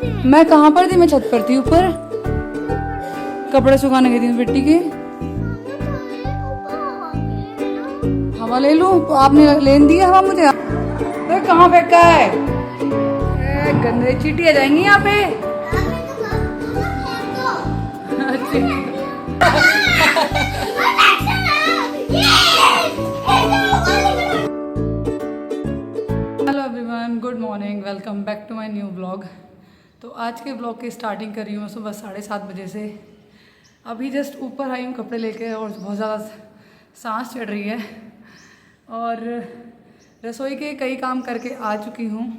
मैं कहाँ पर थी? मैं छत पर थी ऊपर, कपड़े सुखाने गई थी मिट्टी के। हवा ले लूं? तो आपने लेन दी है हवा मुझे? अरे कहाँ फेंका है? गंदे चींटी आ जाएंगी यहाँ पे। Hello everyone, good morning, welcome back to my new blog. तो आज के ब्लॉग की स्टार्टिंग कर रही हूँ सुबह 7:30 बजे से। अभी जस्ट ऊपर आई हूँ कपड़े लेके और बहुत ज़्यादा सांस चढ़ रही है और रसोई के कई काम करके आ चुकी हूँ।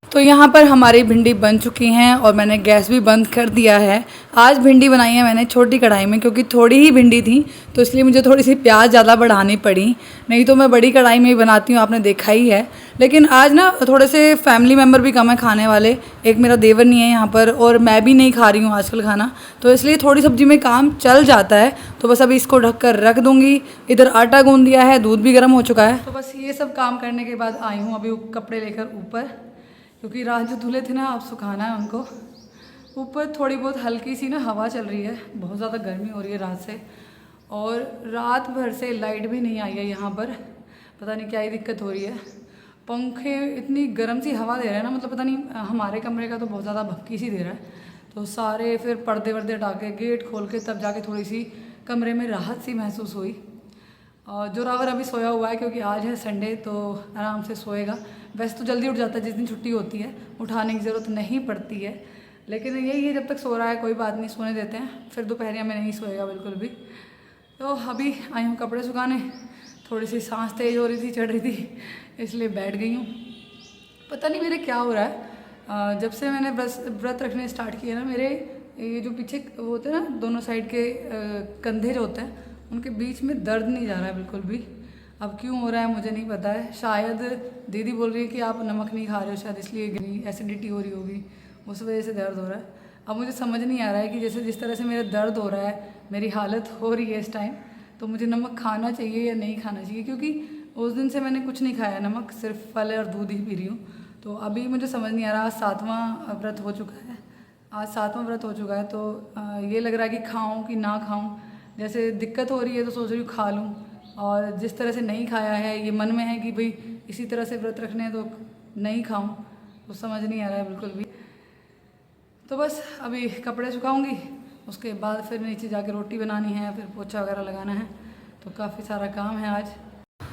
तो यहाँ पर हमारी भिंडी बन चुकी हैं और मैंने गैस भी बंद कर दिया है। आज भिंडी बनाई है मैंने छोटी कढ़ाई में, क्योंकि थोड़ी ही भिंडी थी तो इसलिए मुझे थोड़ी सी प्याज ज़्यादा बढ़ानी पड़ी, नहीं तो मैं बड़ी कढ़ाई में ही बनाती हूँ, आपने देखा ही है। लेकिन आज ना थोड़े से फैमिली मेम्बर भी कम है खाने वाले, एक मेरा देवर नहीं है यहाँ पर और मैं भी नहीं खा रही हूँ आजकल खाना, तो इसलिए थोड़ी सब्जी में काम चल जाता है। तो बस अभी इसको ढक कर रख दूँगी। इधर आटा गूँध दिया है, दूध भी गर्म हो चुका है। तो बस ये सब काम करने के बाद आई हूँ अभी कपड़े लेकर ऊपर, क्योंकि रात जो धुले थे ना अब सुखाना है उनको। ऊपर थोड़ी बहुत हल्की सी ना हवा चल रही है, बहुत ज़्यादा गर्मी हो रही है रात से, और रात भर से लाइट भी नहीं आई है यहाँ पर। पता नहीं क्या ही दिक्कत हो रही है। पंखे इतनी गर्म सी हवा दे रहे हैं ना, मतलब पता नहीं, हमारे कमरे का तो बहुत ज़्यादा भक्की सी दे रहा है। तो सारे फिर पर्दे वर्दे हटा के गेट खोल के तब जाके थोड़ी सी कमरे में राहत सी महसूस हुई। और जोरावर अभी सोया हुआ है क्योंकि आज है संडे, तो आराम से सोएगा। वैसे तो जल्दी उठ जाता है जिस दिन छुट्टी होती है, उठाने की ज़रूरत नहीं पड़ती है, लेकिन यही है जब तक सो रहा है कोई बात नहीं, सोने देते हैं। फिर दोपहरिया में नहीं सोएगा बिल्कुल भी। तो अभी आई हूँ कपड़े सुखाने, थोड़ी सी सांस तेज़ हो रही थी, चढ़ रही थी, इसलिए बैठ गई हूँ। पता नहीं मेरे क्या हो रहा है, जब से मैंने व्रत रखने स्टार्ट किया ना, मेरे ये जो पीछे वो होते हैं ना दोनों साइड के कंधे जो होते हैं उनके बीच में दर्द नहीं जा रहा है बिल्कुल भी। अब क्यों हो रहा है मुझे नहीं पता है। शायद दीदी बोल रही है कि आप नमक नहीं खा रहे हो, शायद इसलिए एसिडिटी हो रही होगी, उस वजह से दर्द हो रहा है। अब मुझे समझ नहीं आ रहा है कि जैसे जिस तरह से मेरा दर्द हो रहा है, मेरी हालत हो रही है इस टाइम, तो मुझे नमक खाना चाहिए या नहीं खाना चाहिए, क्योंकि उस दिन से मैंने कुछ नहीं खाया नमक, सिर्फ फल और दूध ही पी रही हूँ। तो अभी मुझे समझ नहीं आ रहा। आज 7वां व्रत हो चुका है, आज 7वां व्रत हो चुका है, तो ये लग रहा है कि खाऊँ कि ना खाऊँ। जैसे दिक्कत हो रही है तो सोच रही हूँ खा लूँ, और जिस तरह से नहीं खाया है ये मन में है कि भाई इसी तरह से व्रत रखने हैं तो नहीं खाऊं, तो समझ नहीं आ रहा है बिल्कुल भी। तो बस अभी कपड़े सुखाऊंगी, उसके बाद फिर नीचे जाके रोटी बनानी है, फिर पोछा वगैरह लगाना है, तो काफ़ी सारा काम है आज।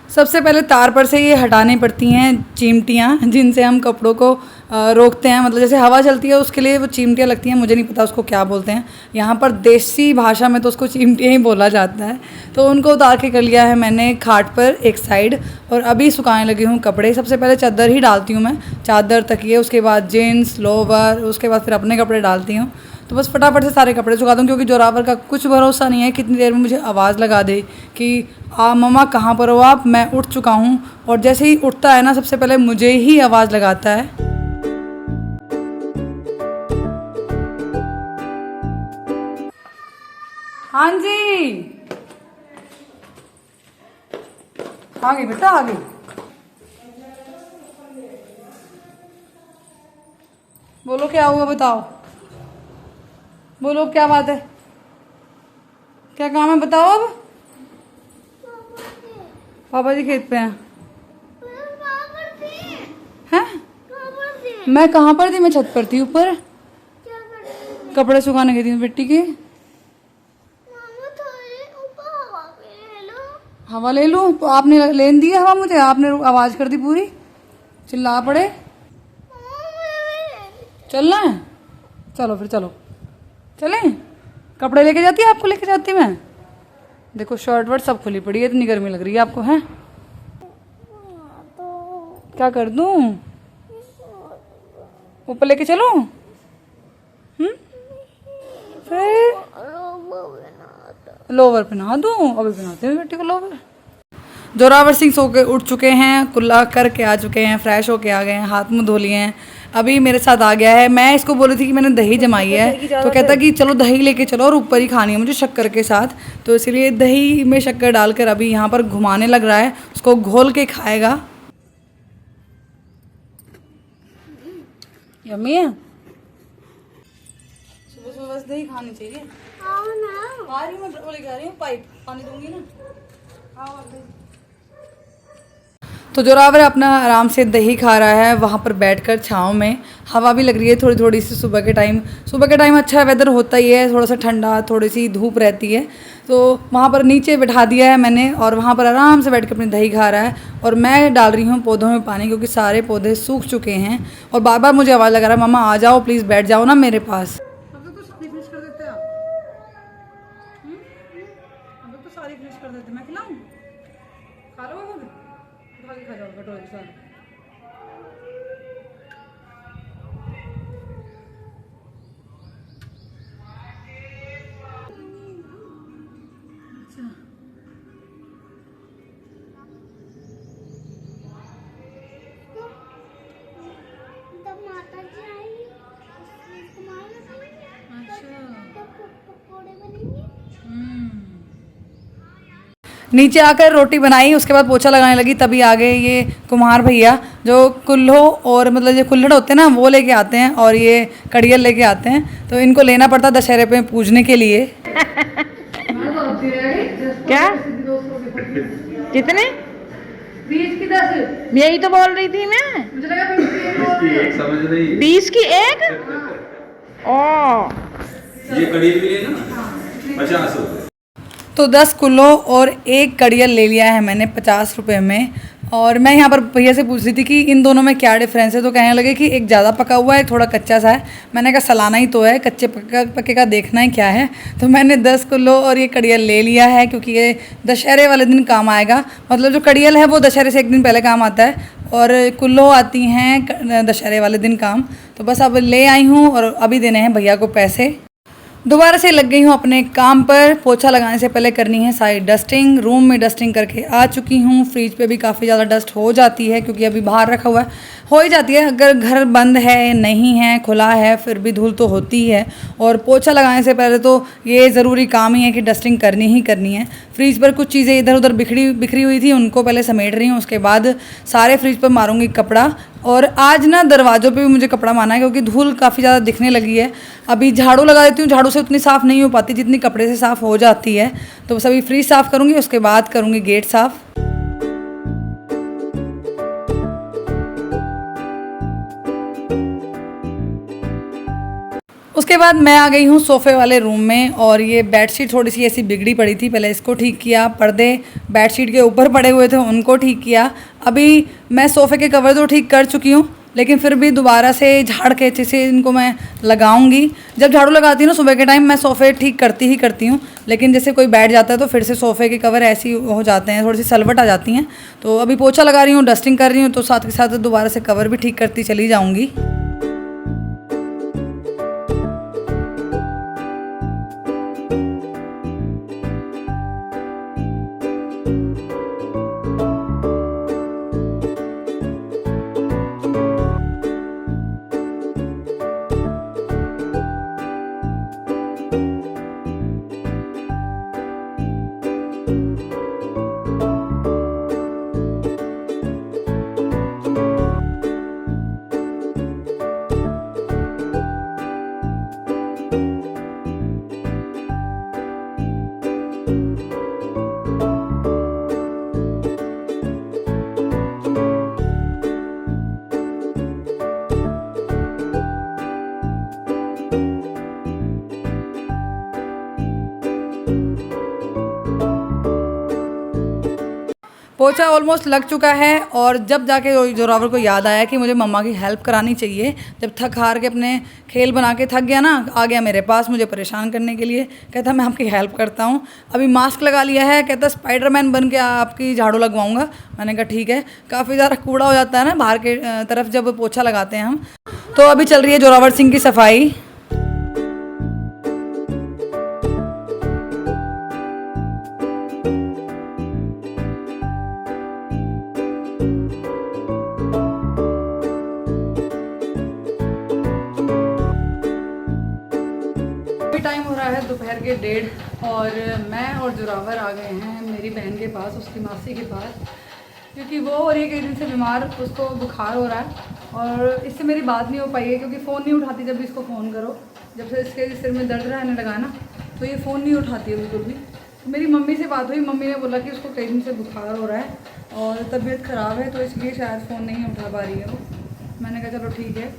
सबसे पहले तार पर से ये हटानी पड़ती हैं चिमटियाँ, जिनसे हम कपड़ों को रोकते हैं, मतलब जैसे हवा चलती है उसके लिए वो चिमटियाँ लगती हैं, मुझे नहीं पता उसको क्या बोलते हैं, यहाँ पर देसी भाषा में तो उसको चिमटियाँ ही बोला जाता है। तो उनको उतार के कर लिया है मैंने खाट पर एक साइड, और अभी सुखाने लगी हूँ कपड़े। सबसे पहले चादर ही डालती हूँ मैं, चादर तकिए, उसके बाद जीन्स लोवर, उसके बाद फिर अपने कपड़े डालती हूँ। तो बस फटाफट से सारे कपड़े सुखा दूँ, क्योंकि जोरावर का कुछ भरोसा नहीं है, कितनी देर में मुझे आवाज़ लगा दे कि मम्मा कहाँ पर हो आप, मैं उठ चुका हूँ। और जैसे ही उठता है ना, सबसे पहले मुझे ही आवाज़ लगाता है। हाँ जी, आ गई बेटा, आ गई। बोलो क्या हुआ, बताओ, बोलो क्या बात है, क्या काम है बताओ। अब पापा जी खेत पे हैं। हैं? मैं कहाँ पर थी? मैं छत पर थी ऊपर, कपड़े सुखाने गई थी मिट्टी के। हवा ले लूं? तो आपने लेन दी है हवा मुझे, आपने आवाज कर दी पूरी, चिल्ला पड़े। चलना है? चलो फिर चलो, चलें। कपड़े लेके जाती है, आपको लेके जाती मैं। देखो शर्ट वर्ट सब खुली पड़ी है, इतनी गर्मी लग रही है आपको, है? क्या कर दूं? ऊपर लेके चलूं? फिर लोवर पहना दूं? अभी पहनाते हैं बेटी को लोवर। जोरावर सिंह सो के उठ चुके हैं, कुल्ला करके आ चुके हैं, फ्रेश होके आ गए हैं, हाथ मुंह धो लिए हैं, अभी मेरे साथ आ गया है। मैं इसको बोली थी कि मैंने दही जमाई है, तो कहता कि चलो दही लेके चलो, और ऊपर ही खानी है मुझे शक्कर के साथ, तो इसलिए दही में शक्कर डालकर अभी यहाँ पर घुमाने लग रहा है, उसको घोल के खाएगा। यम्मी है? बस दही खानी चाहिए। आओ ना। आ रही हूँ मैं, वो लेके आ रही हूँ, पाइप पानी दूंगी ना। आओ आप दही। तो जोरावर अपना आराम से दही खा रहा है वहाँ पर बैठकर छाँव में। हवा भी लग रही है थोड़ी थोड़ी सी सुबह के टाइम। सुबह के टाइम अच्छा वेदर होता ही है, थोड़ा सा ठंडा, थोड़ी सी धूप रहती है। तो वहाँ पर नीचे बिठा दिया है मैंने और वहाँ पर आराम से बैठ कर अपनी दही खा रहा है। और मैं डाल रही हूँ पौधों में पानी क्योंकि सारे पौधे सूख चुके हैं। और बार बार मुझे आवाज़ लगा रहा है, मम्मा आ जाओ प्लीज़, बैठ जाओ ना मेरे पास। अब तो सारी फिनिश कर देते आप। अब तो सारी फिनिश कर देते, मैं खिलाऊँ? खा लो खुद, खा के खा जाओ कटोरे के साथ। तब माता जी आएंगी, कुमार तब पकौड़े बनेंगे। नीचे आकर रोटी बनाई, उसके बाद पोछा लगाने लगी, तभी आ गए ये कुम्हार भैया जो कुल्हो और मतलब जो कुल्हड़ होते हैं ना वो लेके आते हैं और ये कड़ियल लेके आते हैं। तो इनको लेना पड़ता दशहरे पे पूजने के लिए। क्या कितने? 20 की 10। यही तो बोल रही थी मैं। मुझे लगा 20 की एक समझ रही 20 की एक। ओ ये कड़ी भी है ना 50 रुपये। तो 10 कुल्लो और एक कड़ियल ले लिया है मैंने 50 रुपये में। और मैं यहाँ पर भैया से पूछ रही थी कि इन दोनों में क्या डिफरेंस है। तो कहने लगे कि एक ज़्यादा पका हुआ है, थोड़ा कच्चा सा है। मैंने कहा सलाना ही तो है, कच्चे पके का देखना ही क्या है। तो मैंने 10 कुल्लो और ये कड़ियल ले लिया है क्योंकि ये दशहरे वाले दिन काम आएगा। मतलब जो कड़ियल है वो दशहरे से एक दिन पहले काम आता है और कुल्लो आती हैं दशहरे वाले दिन काम। तो बस अब ले आई हूँ और अभी देने हैं भैया को पैसे। दोबारा से लग गई हूँ अपने काम पर। पोछा लगाने से पहले करनी है सारी डस्टिंग। रूम में डस्टिंग करके आ चुकी हूँ। फ्रिज पे भी काफ़ी ज़्यादा डस्ट हो जाती है क्योंकि अभी बाहर रखा हुआ है, हो ही जाती है। अगर घर बंद है नहीं है खुला है फिर भी धूल तो होती है। और पोछा लगाने से पहले तो ये ज़रूरी काम ही है कि डस्टिंग करनी ही करनी है। फ्रिज पर कुछ चीज़ें इधर उधर बिखरी हुई थी, उनको पहले समेट रही हूँ, उसके बाद सारे फ्रिज पर मारूंगी कपड़ा। और आज ना दरवाज़ों पे भी मुझे कपड़ा मारना है क्योंकि धूल काफ़ी ज़्यादा दिखने लगी है। अभी झाड़ू लगा देती हूँ, झाड़ू से उतनी साफ़ नहीं हो पाती जितनी कपड़े से साफ़ हो जाती है। तो बस अभी फ्रिज साफ़ करूँगी, उसके बाद करूँगी गेट साफ़। उसके बाद मैं आ गई हूँ सोफ़े वाले रूम में और ये बेडशीट थोड़ी सी ऐसी बिगड़ी पड़ी थी, पहले इसको ठीक किया। पर्दे बेडशीट के ऊपर पड़े हुए थे उनको ठीक किया। अभी मैं सोफ़े के कवर तो ठीक कर चुकी हूँ लेकिन फिर भी दोबारा से झाड़ के अच्छे से इनको मैं लगाऊंगी। जब झाड़ू लगाती हूँ ना सुबह के टाइम मैं सोफ़े ठीक करती हूँ, लेकिन जैसे कोई बैठ जाता है तो फिर से सोफ़े के कवर ऐसी हो जाते हैं, थोड़ी सी सलवट आ जाती हैं। तो अभी पोछा लगा रही हूँ, डस्टिंग कर रही हूँ, तो साथ के साथ दोबारा से कवर भी ठीक करती चली जाऊँगी। पोछा ऑलमोस्ट लग चुका है और जब जाके जोरावर को याद आया कि मुझे मम्मा की हेल्प करानी चाहिए। जब थक हार के अपने खेल बना के थक गया ना, आ गया मेरे पास मुझे परेशान करने के लिए। कहता मैं आपकी हेल्प करता हूँ। अभी मास्क लगा लिया है, कहता स्पाइडरमैन बन के आपकी झाड़ू लगवाऊंगा। मैंने कहा ठीक है। काफ़ी ज़्यादा कूड़ा हो जाता है ना बाहर के तरफ जब पोछा लगाते हैं हम। तो अभी चल रही है जोरावर सिंह की सफाई। टाइम हो रहा है दोपहर के 1:30 और मैं और जोरावर आ गए हैं मेरी बहन के पास, उसकी मासी के पास, क्योंकि वो और एक दिन से बीमार, उसको बुखार हो रहा है। और इससे मेरी बात नहीं हो पाई है क्योंकि फ़ोन नहीं उठाती जब भी इसको फ़ोन करो। जब से इसके सिर में दर्द रहने लगा ना तो ये फ़ोन नहीं उठाती है बिल्कुल भी। तो मेरी मम्मी से बात हुई, मम्मी ने बोला कि उसको कई दिन से बुखार हो रहा है और तबीयत ख़राब है तो इसलिए शायद फ़ोन नहीं उठा पा रही है वो। मैंने कहा चलो ठीक है।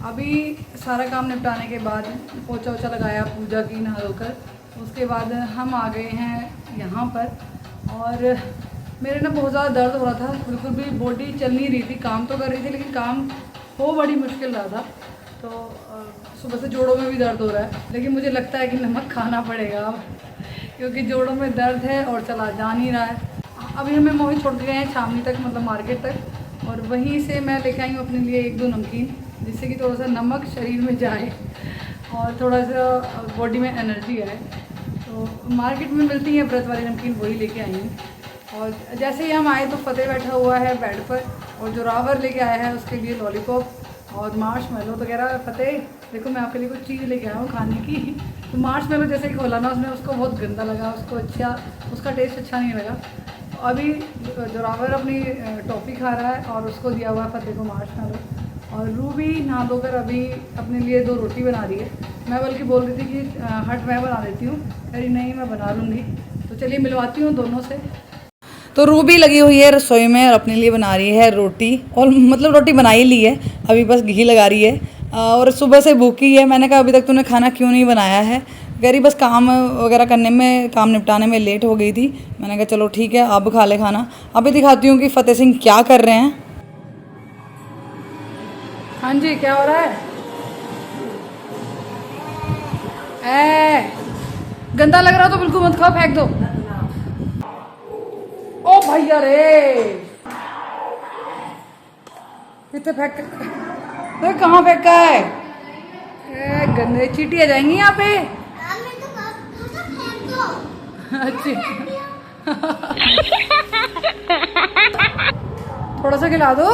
अभी सारा काम निपटाने के बाद पोछा वोछा लगाया, पूजा की नहा धोकर, उसके बाद हम आ गए हैं यहाँ पर। और मेरे ना बहुत ज़्यादा दर्द हो रहा था, बिल्कुल भी बॉडी चल नहीं रही थी, काम तो कर रही थी लेकिन काम हो बड़ी मुश्किल रहा था। तो सुबह से जोड़ों में भी दर्द हो रहा है, लेकिन मुझे लगता है कि नमक खाना पड़ेगा अब, क्योंकि जोड़ों में दर्द है और चला जा नहीं रहा है। अभी हमें मोहित छोड़ के गए हैं छावनी तक, मतलब मार्केट तक, और वहीं से मैं लेके आई हूँ अपने लिए 1-2 नमकीन, जिससे कि थोड़ा सा नमक शरीर में जाए और थोड़ा सा बॉडी में एनर्जी आए। तो मार्केट में मिलती है व्रत वाली नमकीन, वही लेके आई हूँ। और जैसे ही हम आए तो फतेह बैठा हुआ है बेड पर और जोरावर लेके आया है उसके लिए लॉलीपॉप और मार्शमेलो वगैरह। फतेह देखो मैं आपके लिए कुछ चीज़ लेके आया हूँ खाने की। तो मार्शमेलो जैसे ही खोला ना उसने, उसको बहुत गंदा लगा, उसका टेस्ट अच्छा नहीं लगा। तो अभी जोरावर अपनी टॉफ़ी खा रहा है और उसको दिया हुआ है फतेह को मार्शमेलो। और रूबी नहा धोकर अभी अपने लिए 2 रोटी बना रही है। मैं बल्कि बोल रही थी कि हट मैं बना देती हूँ, अरे नहीं मैं बना लूँगी। तो चलिए मिलवाती हूँ दोनों से। तो रूबी लगी हुई है रसोई में और अपने लिए बना रही है रोटी, और मतलब रोटी बना ही ली है, अभी बस घी लगा रही है। और सुबह से भूखी है। मैंने कहा अभी तक तूने खाना क्यों नहीं बनाया है? कह रही बस काम वगैरह करने में, काम निपटाने में लेट हो गई थी। मैंने कहा चलो ठीक है अब खा ले खाना। अभी दिखाती हूँ कि फतेह सिंह क्या कर रहे हैं। हाँ जी क्या हो रहा है? गंदा लग रहा तो बिल्कुल मत खाओ, फेंक दो। ओ भैया रे, कितने फेंक, तो कहाँ फेंका है? गंदे चींटी आ जाएंगी यहाँ पे। अच्छी थोड़ा सा खिला दो।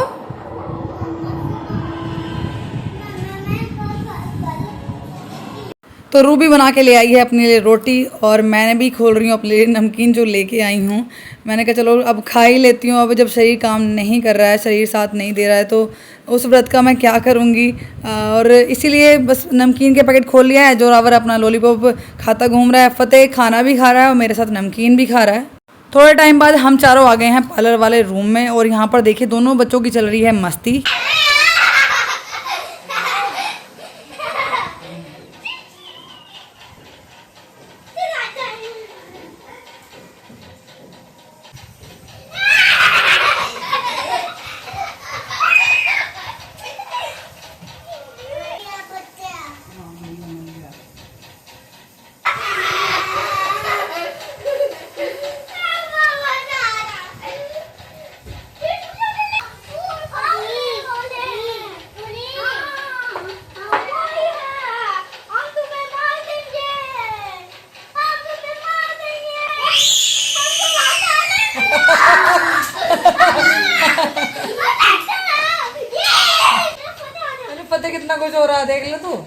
तो रूबी बना के ले आई है अपने लिए रोटी और मैंने भी खोल रही हूँ अपने लिए नमकीन जो लेके आई हूँ। मैंने कहा चलो अब खा ही लेती हूँ। अब जब शरीर काम नहीं कर रहा है, शरीर साथ नहीं दे रहा है, तो उस व्रत का मैं क्या करूँगी। और इसीलिए बस नमकीन के पैकेट खोल लिया है। जोरावर अपना लॉलीपॉप खाता घूम रहा है, फतेह खाना भी खा रहा है और मेरे साथ नमकीन भी खा रहा है। थोड़े टाइम बाद हम चारों आ गए हैं पार्लर वाले रूम में और यहाँ पर देखिए दोनों बच्चों की चल रही है मस्ती। फतेह कितना कुछ हो रहा है देख लो तू।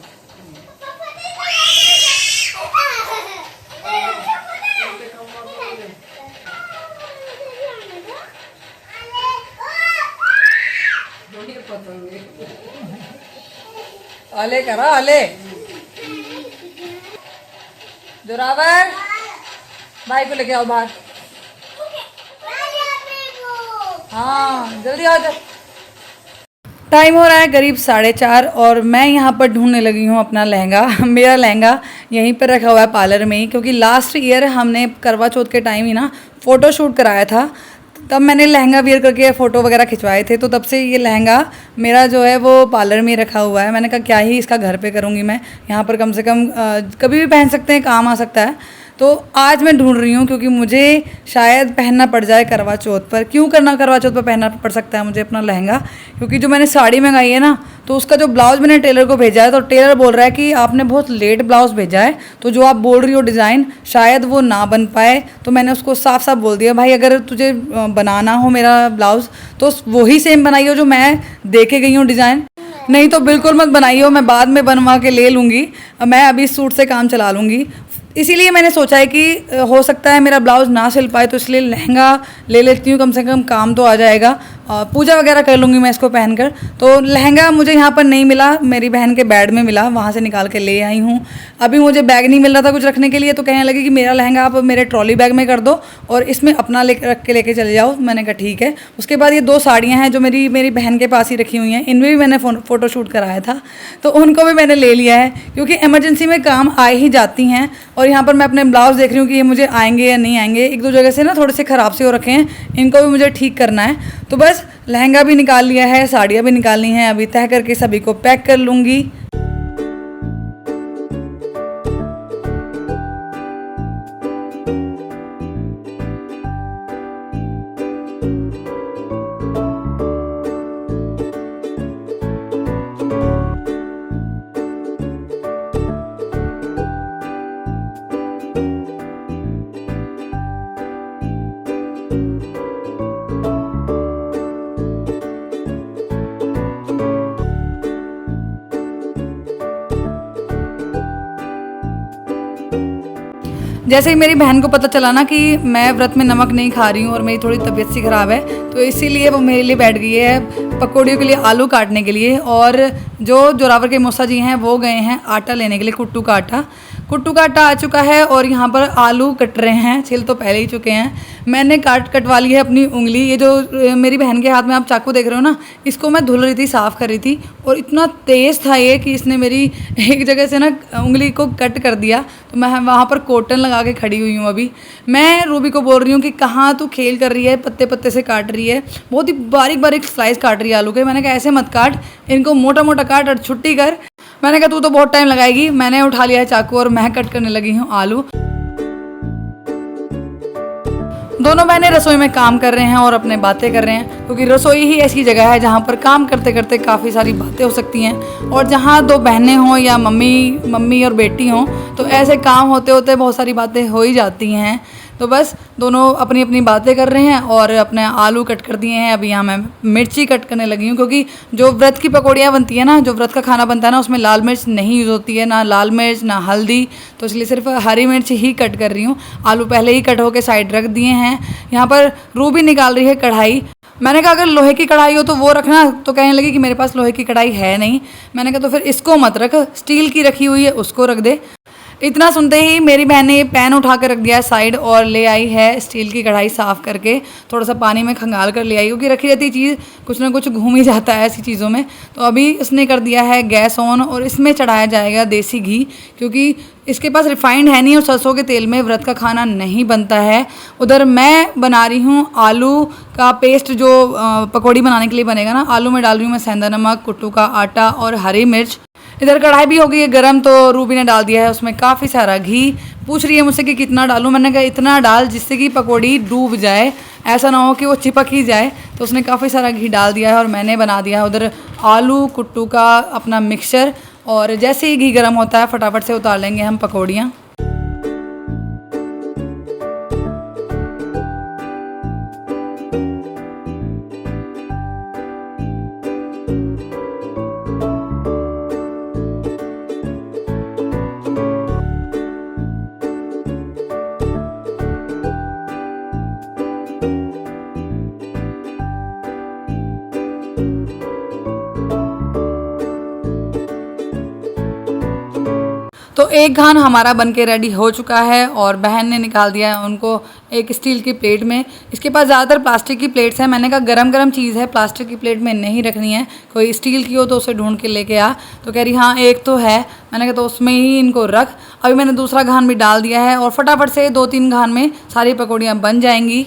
अले करा अले। जोरावर भाई को लेके आओ बाहर। हाँ जल्दी आओ। टाइम हो रहा है करीब 4:30 और मैं यहाँ पर ढूंढने लगी हूँ अपना लहंगा। मेरा लहंगा यहीं पर रखा हुआ है पार्लर में ही, क्योंकि लास्ट ईयर हमने करवा चौथ के टाइम ही ना फ़ोटो शूट कराया था, तब मैंने लहंगा वियर करके फ़ोटो वगैरह खिंचवाए थे। तो तब से ये लहंगा मेरा जो है वो पार्लर में ही रखा हुआ है। मैंने कहा क्या ही इसका घर पे करूँगी मैं, यहाँ पर कम से कम कभी भी पहन सकते हैं, काम आ सकता है। तो आज मैं ढूंढ रही हूँ क्योंकि मुझे शायद पहनना पड़ जाए करवा चौथ पर। क्यों करना करवा चौथ पर पहनना पड़ सकता है मुझे अपना लहंगा, क्योंकि जो मैंने साड़ी मंगाई है ना, तो उसका जो ब्लाउज़ मैंने टेलर को भेजा है, तो टेलर बोल रहा है कि आपने बहुत लेट ब्लाउज़ भेजा है, तो जो आप बोल रही हो डिज़ाइन शायद वो ना बन पाए। तो मैंने उसको साफ साफ बोल दिया, भाई अगर तुझे बनाना हो मेरा ब्लाउज़ तो वही सेम बनाइए जो मैं दे के गई हूँ डिज़ाइन, नहीं तो बिल्कुल मत बनाइए, मैं बाद में बनवा के ले लूँगी। मैं अभी इस सूट से काम चला लूँगी। इसीलिए मैंने सोचा है कि हो सकता है मेरा ब्लाउज़ ना सिल पाए, तो इसलिए लहंगा ले लेती हूँ, कम से कम काम तो आ जाएगा पूजा वगैरह कर लूँगी मैं इसको पहनकर। तो लहंगा मुझे यहाँ पर नहीं मिला, मेरी बहन के बेड में मिला, वहाँ से निकाल के ले आई हूँ। अभी मुझे बैग नहीं मिल रहा था कुछ रखने के लिए, तो कहने लगे कि मेरा लहंगा आप मेरे ट्रॉली बैग में कर दो और इसमें अपना रख के लेके चले जाओ। मैंने कहा ठीक है। उसके बाद ये 2 साड़ियाँ हैं जो मेरी बहन के पास ही रखी हुई हैं, इनमें भी मैंने फ़ोटो शूट कराया था, तो उनको भी मैंने ले लिया है क्योंकि इमरजेंसी में काम आ ही जाती हैं। और यहाँ पर मैं अपने ब्लाउज़ देख रही हूँ कि ये मुझे आएंगे या नहीं आएंगे। 1-2 जगह से ना थोड़े से ख़राब से हो रखे हैं, इनको भी मुझे ठीक करना है। तो बस लहंगा भी निकाल लिया है, साड़ियाँ भी निकालनी हैं, अभी तय करके सभी को पैक कर लूँगी। जैसे ही मेरी बहन को पता चला ना कि मैं व्रत में नमक नहीं खा रही हूँ और मेरी थोड़ी तबीयत सी ख़राब है, तो इसीलिए वो मेरे लिए बैठ गई है पकौड़ियों के लिए आलू काटने के लिए। और जो जोरावर के मौसा जी हैं वो गए हैं आटा लेने के लिए, कुट्टू का आटा आ चुका है और यहाँ पर आलू कट रहे हैं, छिल तो पहले ही चुके हैं। मैंने कटवा ली है अपनी उंगली। ये जो मेरी बहन के हाथ में आप चाकू देख रहे हो ना, इसको मैं धुल रही थी, साफ़ कर रही थी, और इतना तेज़ था ये कि इसने मेरी एक जगह से ना उंगली को कट कर दिया। तो मैं वहाँ पर कॉटन लगा के खड़ी हुई हूँ। अभी मैं रूबी को बोल रही हूँ कि कहाँ तू खेल कर रही है, पत्ते पत्ते से काट रही है, बहुत ही बारीक बारीक स्लाइस काट रही है आलू के। मैंने कहा ऐसे मत काट, इनको मोटा मोटा काट और छुट्टी कर। मैंने कहा तू तो बहुत टाइम लगाएगी। मैंने उठा लिया है चाकू और मैं कट करने लगी हूँ आलू। दोनों बहनें रसोई में काम कर रहे हैं और अपने बातें कर रहे हैं, क्योंकि रसोई ही ऐसी जगह है जहाँ पर काम करते करते काफ़ी सारी बातें हो सकती हैं। और जहाँ 2 बहनें हों या मम्मी और बेटी हों, तो ऐसे काम होते होते बहुत सारी बातें हो ही जाती हैं। तो बस दोनों अपनी अपनी बातें कर रहे हैं और अपने आलू कट कर दिए हैं। अभी यहाँ मैं मिर्ची कट करने लगी हूँ, क्योंकि जो व्रत की पकौड़ियाँ बनती है ना, जो व्रत का खाना बनता है ना, उसमें लाल मिर्च नहीं यूज़ होती है, ना लाल मिर्च ना हल्दी, तो इसलिए सिर्फ हरी मिर्च ही कट कर रही हूँ। आलू पहले ही कट होकर साइड रख दिए हैं। यहाँ पर रूबी निकाल रही है कढ़ाई। मैंने कहा अगर लोहे की कढ़ाई हो तो वो रखना, तो कहने लगी कि मेरे पास लोहे की कढ़ाई है नहीं। मैंने कहा तो फिर इसको मत रख, स्टील की रखी हुई है उसको रख दे। इतना सुनते ही मेरी बहन ने ये पैन उठा कर रख दिया साइड और ले आई है स्टील की कढ़ाई साफ़ करके, थोड़ा सा पानी में खंगाल कर ले आई, क्योंकि रखी रहती चीज़ कुछ ना कुछ घूम ही जाता है ऐसी चीज़ों में। तो अभी उसने कर दिया है गैस ऑन और इसमें चढ़ाया जाएगा देसी घी, क्योंकि इसके पास रिफाइंड है नहीं और सरसों के तेल में व्रत का खाना नहीं बनता है। उधर मैं बना रही हूँ आलू का पेस्ट, जो पकौड़ी बनाने के लिए बनेगा ना। आलू में डाल रही हूँ मैं सेंधा नमक, कुट्टू का आटा और हरी मिर्च। इधर कढ़ाई भी हो गई है गर्म, तो रूबी ने डाल दिया है उसमें काफ़ी सारा घी। पूछ रही है मुझसे कि कितना डालूं। मैंने कहा इतना डाल जिससे कि पकौड़ी डूब जाए, ऐसा ना हो कि वो चिपक ही जाए। तो उसने काफ़ी सारा घी डाल दिया है और मैंने बना दिया है उधर आलू कुट्टू का अपना मिक्सचर। और जैसे ही घी गर्म होता है फटाफट से उतार लेंगे हम पकौड़ियाँ। तो एक घान हमारा बनके रेडी हो चुका है और बहन ने निकाल दिया है उनको एक स्टील की प्लेट में। इसके पास ज़्यादातर प्लास्टिक की प्लेट्स हैं। मैंने कहा गरम गरम चीज़ है, प्लास्टिक की प्लेट में नहीं रखनी है, कोई स्टील की हो तो उसे ढूंढ के लेके आ। तो कह रही हाँ एक तो है। मैंने कहा तो उसमें ही इनको रख। अभी मैंने दूसरा घान भी डाल दिया है और फटाफट से 2-3 घान में सारी पकौड़ियाँ बन जाएंगी।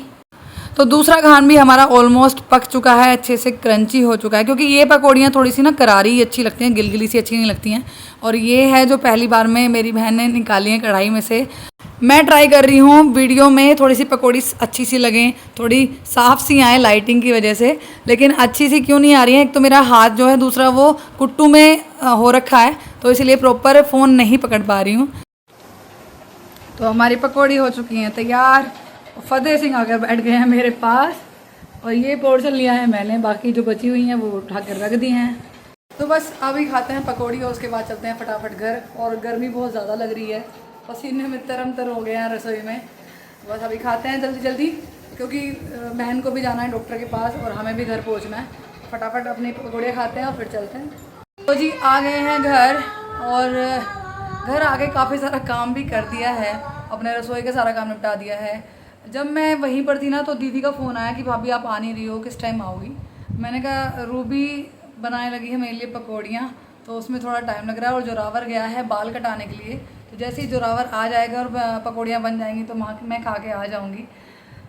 तो दूसरा घान भी हमारा ऑलमोस्ट पक चुका है, अच्छे से क्रंची हो चुका है, क्योंकि ये पकौड़ियाँ थोड़ी सी ना करारी अच्छी लगती हैं, गिलगिली सी अच्छी नहीं लगती हैं। और ये है जो पहली बार में मेरी बहन ने निकाली है कढ़ाई में से। मैं ट्राई कर रही हूँ वीडियो में थोड़ी सी पकौड़ी अच्छी सी लगें, थोड़ी साफ़ सी आए लाइटिंग की वजह से, लेकिन अच्छी सी क्यों नहीं आ रही है। एक तो मेरा हाथ जो है, दूसरा वो कुट्टू में हो रखा है, तो इसलिए प्रॉपर फ़ोन नहीं पकड़ पा रही हूँ। तो हमारी पकौड़ी हो चुकी हैं तैयार। फतेह सिंह आकर बैठ गए हैं मेरे पास और ये पोर्शन लिया है मैंने, बाकी जो बची हुई हैं वो उठा कर रख दी हैं। तो बस अभी खाते हैं पकौड़ी और उसके बाद चलते हैं फटाफट घर। और गर्मी बहुत ज़्यादा लग रही है, पसीने में तरम तर हो गए हैं रसोई में। बस अभी खाते हैं जल्दी जल्दी, क्योंकि बहन को भी जाना है डॉक्टर के पास और हमें भी घर पहुंचना है। फटाफट अपनी पकौड़े खाते हैं और फिर चलते हैं। तो जी आ गए हैं घर, और घर आके काफ़ी सारा काम भी कर दिया है, अपने रसोई का सारा काम निपटा दिया है। जब मैं वहीं पर थी ना तो दीदी का फ़ोन आया कि भाभी आप आ नहीं रही हो, किस टाइम आओगी। मैंने कहा रूबी बनाने लगी है मेरे लिए पकौड़ियाँ, तो उसमें थोड़ा टाइम लग रहा है, और जोरावर गया है बाल कटाने के लिए। तो जैसे ही जोरावर आ जाएगा और पकौड़ियाँ बन जाएंगी तो मैं खा के आ जाऊँगी।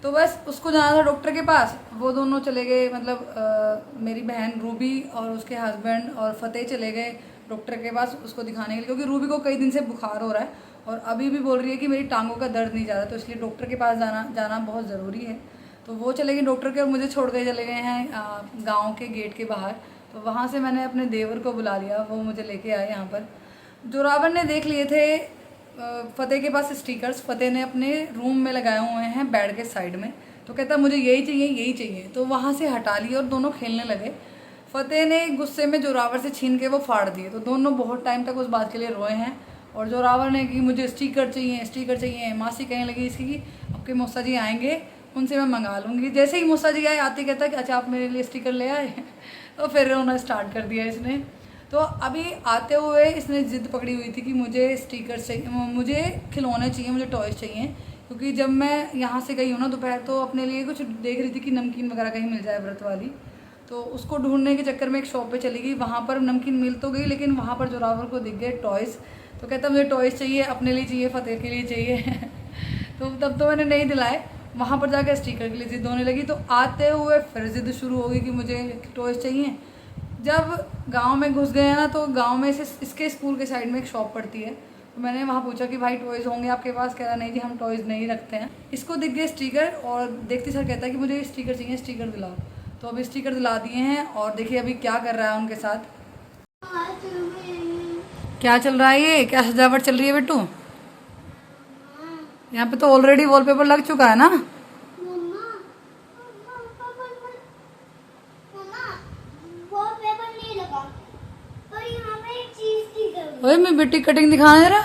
तो बस उसको जाना था डॉक्टर के पास, वो दोनों चले गए, मतलब मेरी बहन रूबी और उसके हस्बैंड और फ़तेह चले गए डॉक्टर के पास उसको दिखाने के लिए, क्योंकि रूबी को कई दिन से बुखार हो रहा है और अभी भी बोल रही है कि मेरी टांगों का दर्द नहीं जा रहा, तो इसलिए डॉक्टर के पास जाना बहुत ज़रूरी है। तो वो चले गए डॉक्टर के, और मुझे छोड़ के चले गए हैं गाँव के गेट के बाहर। तो वहाँ से मैंने अपने देवर को बुला लिया, वो मुझे लेके आए यहाँ पर। जोरावर ने देख लिए थे फ़तेह के पास स्टिकर्स, फ़तेह ने अपने रूम में लगाए हुए हैं बेड के साइड में, तो कहता मुझे यही चाहिए, तो वहाँ से हटा लिए और दोनों खेलने लगे। फ़तेह ने गुस्से में जोरावर से छीन के वो फाड़ दिए, तो दोनों बहुत टाइम तक उस बात के लिए रोए हैं। और जोरावर ने कि मुझे स्टिकर चाहिए। मासी कहने लगी इसकी कि आपके मौसा जी आएंगे, उनसे मैं मंगा लूँगी। जैसे ही मौसा जी आए आते कहता कि अच्छा आप मेरे लिए स्टिकर ले आए तो फिर रोना स्टार्ट कर दिया इसने। तो अभी आते हुए इसने ज़िद पकड़ी हुई थी कि मुझे स्टिकर चाहिए, मुझे खिलौने चाहिए, मुझे टॉयज़ चाहिए। क्योंकि जब मैं यहाँ से गई हूँ ना दोपहर, तो अपने लिए कुछ देख रही थी कि नमकीन वगैरह कहीं मिल जाए व्रत वाली, तो उसको ढूंढने के चक्कर में एक शॉप पे चली गई। वहाँ पर नमकीन मिल तो गई, लेकिन वहाँ पर जोरावर को दिख गए टॉयज़। तो कहता मुझे टॉयज़ चाहिए, अपने लिए चाहिए, फ़तेह के लिए चाहिए तो तब तो मैंने नहीं दिलाए। वहाँ पर जाकर स्टिकर के लिए ज़िद होने लगी, तो आते हुए फिर ज़िद शुरू हो गई कि मुझे टॉयज़ चाहिए। जब गांव में घुस गए ना, तो गांव में से इसके स्कूल के साइड में एक शॉप पड़ती है, तो मैंने वहाँ पूछा कि भाई टॉयज़ होंगे आपके पास? कह रहा नहीं जी हम टॉयज़ नहीं रखते हैं। इसको दिख गए स्टिकर, और देखते सर कहता है कि मुझे स्टिकर चाहिए, स्टिकर दिलाओ। तो अभी स्टिकर दिला दिए हैं, और देखिए अभी क्या कर रहा है उनके साथ। क्या चल रहा है ये, क्या सजावट चल रही है बिट्टू? यहाँ पे तो ऑलरेडी वॉलपेपर लग चुका है ना। ओए मैं बेटी कटिंग दिखा दे रहा,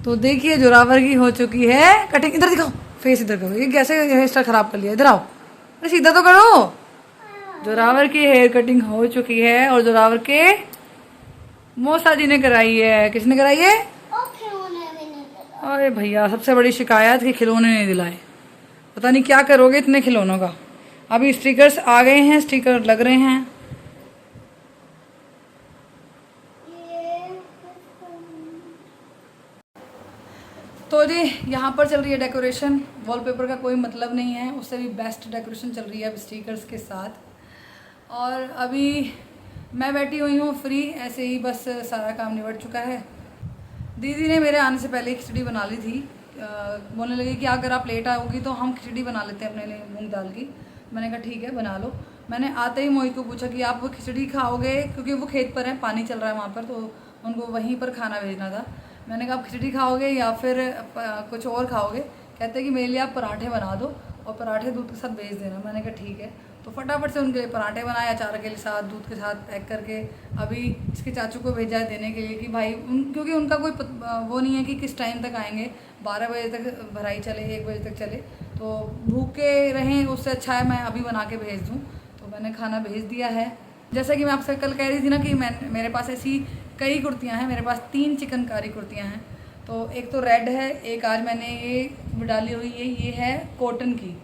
तो देखिए जोरावर की हो चुकी है कटिंग। इधर दिखाओ, फेस इधर करो, ये कैसे हेयर स्टाइल खराब कर लिया, इधर आओ, अरे सीधा तो करो। जोरावर की हेयर कटिंग हो चुकी है, और जोरावर के मौसा जी ने कराई है। किसने कराई है? अरे भैया सबसे बड़ी शिकायत कि खिलौने नहीं दिलाए। पता नहीं क्या करोगे इतने खिलौनों का। अभी स्टिकर्स आ गए हैं, स्टिकर लग रहे हैं। तो जी यहाँ पर चल रही है डेकोरेशन। वॉलपेपर का कोई मतलब नहीं है, उससे भी बेस्ट डेकोरेशन चल रही है अब स्टिकर्स के साथ। और अभी मैं बैठी हुई हूँ फ्री, ऐसे ही बस सारा काम निपट चुका है। दीदी ने मेरे आने से पहले खिचड़ी बना ली थी। बोलने लगी कि अगर आप लेट आओगी तो हम खिचड़ी बना लेते हैं अपने लिए मूंग दाल की। मैंने कहा ठीक है बना लो। मैंने आते ही मोहित को पूछा कि आप वो खिचड़ी खाओगे, क्योंकि वो खेत पर है, पानी चल रहा है वहाँ पर, तो उनको वहीं पर खाना भेजना था। मैंने कहा आप खिचड़ी खाओगे या फिर कुछ और खाओगे? कहते कि मेरे लिए आप पराठे बना दो और पराठे दूध के साथ भेज देना। मैंने कहा ठीक है। तो फटाफट से उनके लिए पराठे बनाए अचार के साथ, दूध के साथ पैक करके अभी इसके चाचू को भेजा है देने के लिए कि भाई क्योंकि उनका कोई वो नहीं है कि किस टाइम तक आएंगे। 12 बजे तक भराई चले, 1 बजे तक चले, तो भूखे रहें उससे अच्छा है मैं अभी बना के भेज दूँ। तो मैंने खाना भेज दिया है। जैसा कि मैं आपसे कल कह रही थी ना कि मेरे पास ऐसी कई कुर्तियाँ हैं, मेरे पास 3 चिकनकारी कुर्तियाँ हैं। तो एक तो रेड है, एक आज मैंने ये डाली हुई है, ये है कॉटन की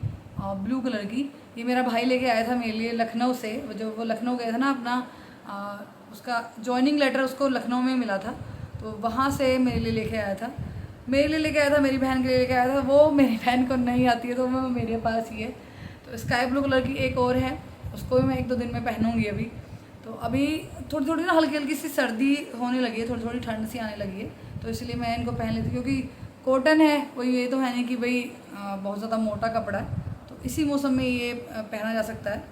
ब्लू कलर की। ये मेरा भाई लेके आया था मेरे लिए लखनऊ से, जो वो लखनऊ गया था ना अपना उसका जॉइनिंग लेटर उसको लखनऊ में मिला था, तो वहाँ से मेरे लिए लेके आया था। मेरे लिए लेके आया था, मेरी बहन के लिए लेके आया था। वो मेरी बहन को नहीं आती है तो वो मेरे पास ही है। तो स्काई ब्लू कलर की एक और है, उसको भी मैं 1-2 दिन में पहनूंगी अभी। तो अभी थोड़ी थोड़ी ना हल्की हल्की सी सर्दी होने लगी है, थोड़ी थोड़ी ठंड सी आने लगी है, तो इसलिए मैं इनको पहन लेती हूँ। क्योंकि कॉटन है, कोई ये तो है नहीं कि भाई बहुत ज़्यादा मोटा कपड़ा है, तो इसी मौसम में ये पहना जा सकता है।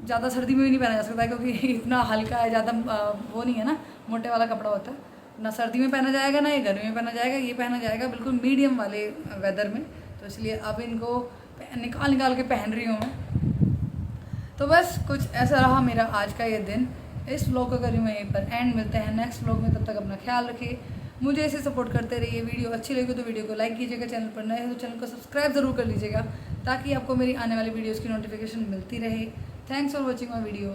ज़्यादा सर्दी में भी नहीं पहना जा सकता है क्योंकि इतना हल्का है, ज़्यादा वो नहीं है ना, मोटे वाला कपड़ा होता है। ना सर्दी में पहना जाएगा ना ये गर्मी में पहना जाएगा, ये पहना जाएगा बिल्कुल मीडियम वाले वेदर में। तो इसलिए अब इनको निकाल के पहन रही हूँ मैं। तो बस कुछ ऐसा रहा मेरा आज का ये दिन। इस व्लॉग को करी मैं यहीं पर एंड। मिलते हैं नेक्स्ट व्लॉग में, तब तक अपना ख्याल रखिए, मुझे ऐसे सपोर्ट करते रहिए। वीडियो अच्छी लगी तो वीडियो को लाइक कीजिएगा, चैनल पर नए हैं तो चैनल को सब्सक्राइब ज़रूर कर लीजिएगा ताकि आपको मेरी आने वाली वीडियोज़ की नोटिफिकेशन मिलती रहे। Thanks for watching my video.